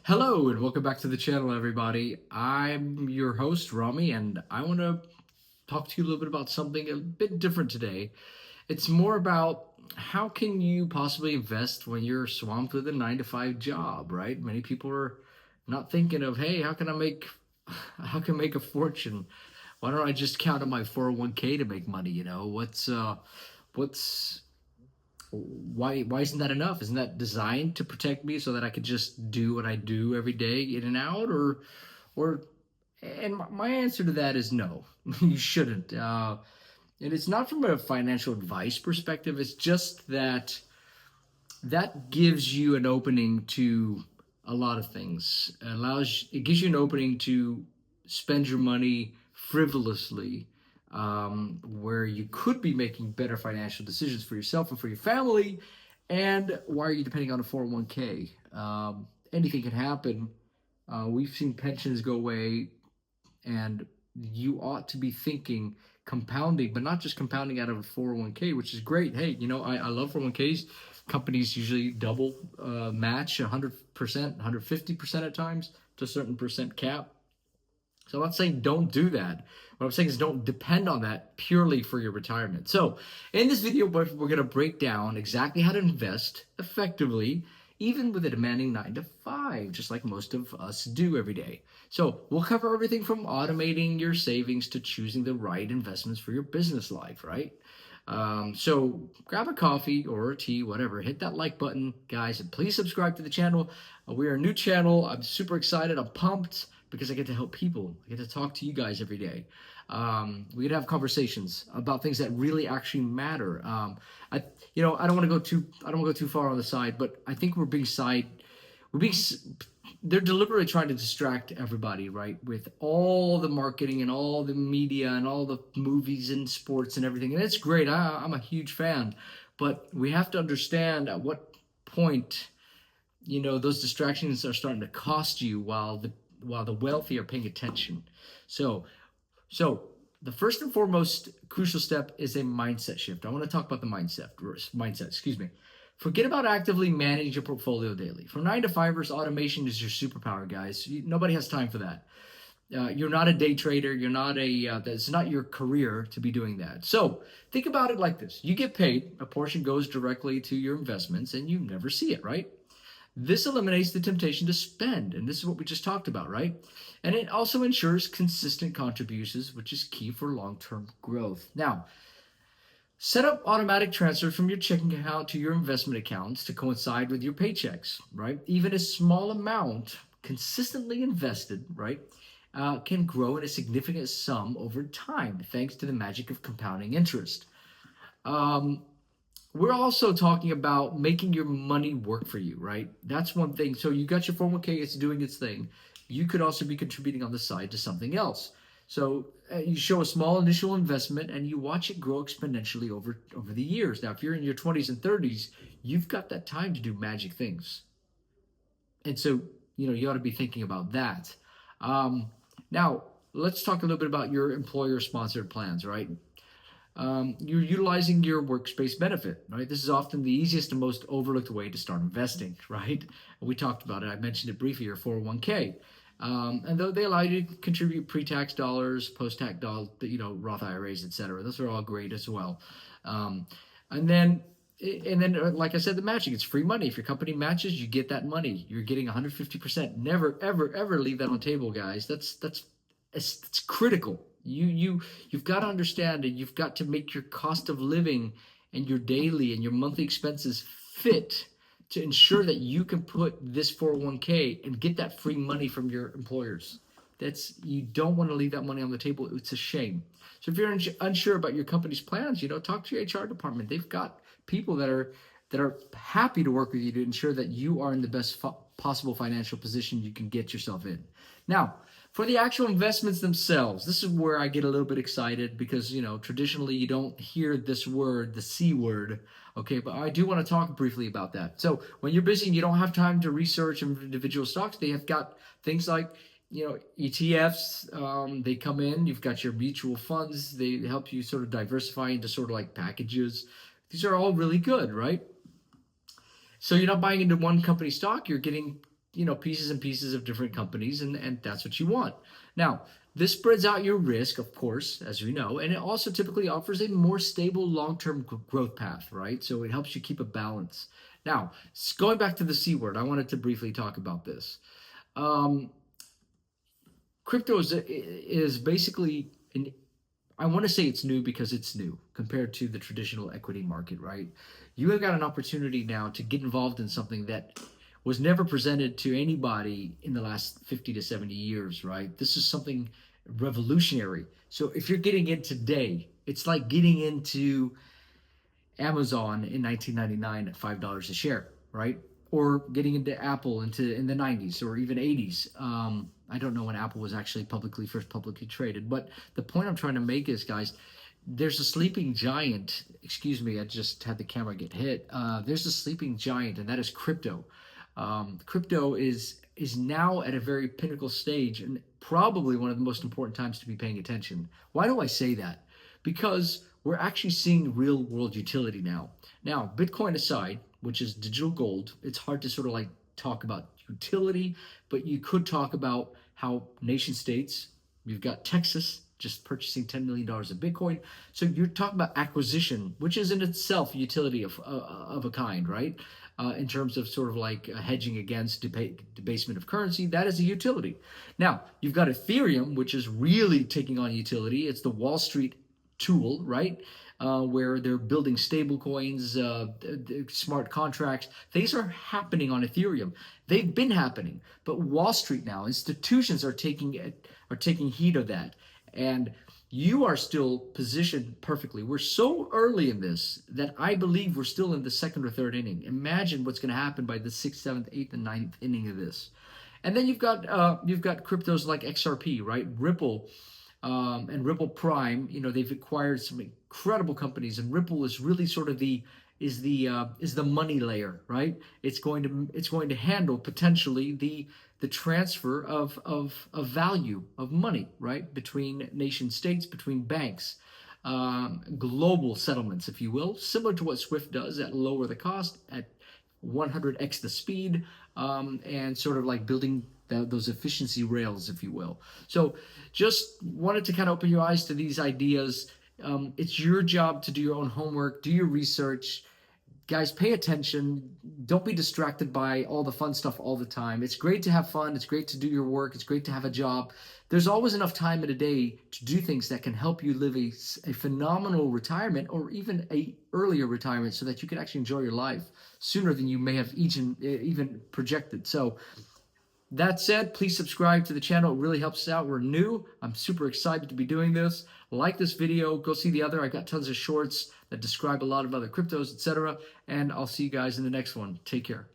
Hello and welcome back to the channel, everybody. I'm your host, Rami, and I want to talk to you a little bit about something a bit different today. It's more about how can you possibly invest when you're swamped with a 9 to 5 job, right? Many people are not thinking of, hey, how can I make a fortune? Why don't I just count on my 401k to make money? What's why isn't that enough? Isn't that designed to protect me so that I could just do what I do every day in and out? Or and my answer to that is no. You shouldn't. And it's not from a financial advice perspective. It's just that gives you an opening to a lot of things. It gives you an opening to spend your money frivolously, where you could be making better financial decisions for yourself and for your family. And why are you depending on a 401k? Anything can happen. We've seen pensions go away, and you ought to be thinking compounding, but not just compounding out of a 401k, which is great. Hey, I love 401ks. Companies usually double match 100%, 150% at times to a certain percent cap. So I'm not saying don't do that. What I'm saying is don't depend on that purely for your retirement. So in this video, we're going to break down exactly how to invest effectively, even with a demanding 9 to 5, just like most of us do every day. So we'll cover everything from automating your savings to choosing the right investments for your business life, right? So grab a coffee or a tea, whatever. Hit that like button, guys, and please subscribe to the channel. We are a new channel. I'm super excited. I'm pumped because I get to help people. I get to talk to you guys every day. We get to have conversations about things that really actually matter. I don't want to go too far on the side, but I think we're being they're deliberately trying to distract everybody, right? With all the marketing and all the media and all the movies and sports and everything. And it's great. I'm a huge fan. But we have to understand at what point, those distractions are starting to cost you while the wealthy are paying attention. So, so the first and foremost crucial step is a mindset shift. I want to talk about the mindset, excuse me. Forget about actively managing your portfolio daily. For 9 to 5ers, automation is your superpower, guys. Nobody has time for that. You're not a day trader. You're not that's not your career to be doing that. So think about it like this. You get paid. A portion goes directly to your investments and you never see it, right? This eliminates the temptation to spend, and this is what we just talked about, right? And it also ensures consistent contributions, which is key for long-term growth. Now, set up automatic transfers from your checking account to your investment accounts to coincide with your paychecks, right? Even a small amount consistently invested, right, can grow in a significant sum over time, thanks to the magic of compounding interest. Um, we're also talking about making your money work for you, right? That's one thing. So you got your 401k, it's doing its thing. You could also be contributing on the side to something else. So you show a small initial investment and you watch it grow exponentially over the years. Now, if you're in your 20s and 30s, you've got that time to do magic things. And so, you ought to be thinking about that. Um, Now, let's talk a little bit about your employer sponsored plans, right? You're utilizing your workspace benefit, right? This is often the easiest and most overlooked way to start investing, right? We talked about it. I mentioned it briefly, your 401k. And though they allow you to contribute pre-tax dollars, post-tax dollars, Roth IRAs, etc. Those are all great as well. Um, and then, like I said, the matching, it's free money. If your company matches, you get that money. You're getting 150%. Never, ever, ever leave that on the table, guys. It's critical. You've got to understand, and you've got to make your cost of living and your daily and your monthly expenses fit to ensure that you can put this 401k and get that free money from your employers. You don't want to leave that money on the table. It's a shame. So if you're unsure about your company's plans, talk to your HR department. They've got people that are happy to work with you to ensure that you are in the best possible financial position you can get yourself in. Now, for the actual investments themselves, this is where I get a little bit excited because, traditionally you don't hear this word, the C word, okay? But I do want to talk briefly about that. So when you're busy and you don't have time to research individual stocks, they have got things like, ETFs, they come in, you've got your mutual funds, they help you sort of diversify into sort of like packages. These are all really good, right? So you're not buying into one company stock, you're getting pieces and pieces of different companies, and that's what you want. Now, this spreads out your risk, of course, as we know, and it also typically offers a more stable long-term growth path, right? So it helps you keep a balance. Now, going back to the C word, I wanted to briefly talk about this. Um, Crypto is basically an, I want to say it's new because it's new compared to the traditional equity market, right? You have got an opportunity now to get involved in something that was never presented to anybody in the last 50 to 70 years, right? This is something revolutionary. So if you're getting in today, it's like getting into Amazon in 1999 at $5 a share, right? Or getting into Apple in the 90s or even 80s. I don't know when Apple was actually first publicly traded, but the point I'm trying to make is, guys, there's a sleeping giant. Excuse me, I just had the camera get hit. There's a sleeping giant, and that is crypto. Crypto is now at a very pinnacle stage, and probably one of the most important times to be paying attention. Why do I say that? Because we're actually seeing real world utility now. Now, Bitcoin aside, which is digital gold, it's hard to sort of like talk about utility, but you could talk about how nation states, you've got Texas just purchasing $10 million of Bitcoin. So you're talking about acquisition, which is in itself a utility of a kind, right? In terms of sort of like hedging against debasement of currency, that is a utility. Now, you've got Ethereum, which is really taking on utility. It's the Wall Street tool, right? Where they're building stable coins, smart contracts. These are happening on Ethereum. They've been happening, but Wall Street now, institutions are taking heed of that, and you are still positioned perfectly. We're so early in this that I believe we're still in the second or third inning. Imagine what's going to happen by the sixth, seventh, eighth, and ninth inning of this. And then you've got cryptos like XRP, right? Ripple, and Ripple Prime. They've acquired some incredible companies, and Ripple is really sort of the money layer, right? It's going to handle potentially the transfer of value of money, right, between nation states, between banks, global settlements, if you will, similar to what Swift does at lower the cost at 100x the speed, and sort of like building those efficiency rails, if you will. So just wanted to kind of open your eyes to these ideas. It's your job to do your own homework, do your research. Guys, pay attention. Don't be distracted by all the fun stuff all the time. It's great to have fun. It's great to do your work. It's great to have a job. There's always enough time in a day to do things that can help you live a phenomenal retirement, or even a earlier retirement, so that you can actually enjoy your life sooner than you may have even projected. So that said, please subscribe to the channel. It really helps us out. We're new. I'm super excited to be doing this. Like this video. Go see the other. I got tons of shorts that describe a lot of other cryptos, etc. And I'll see you guys in the next one. Take care.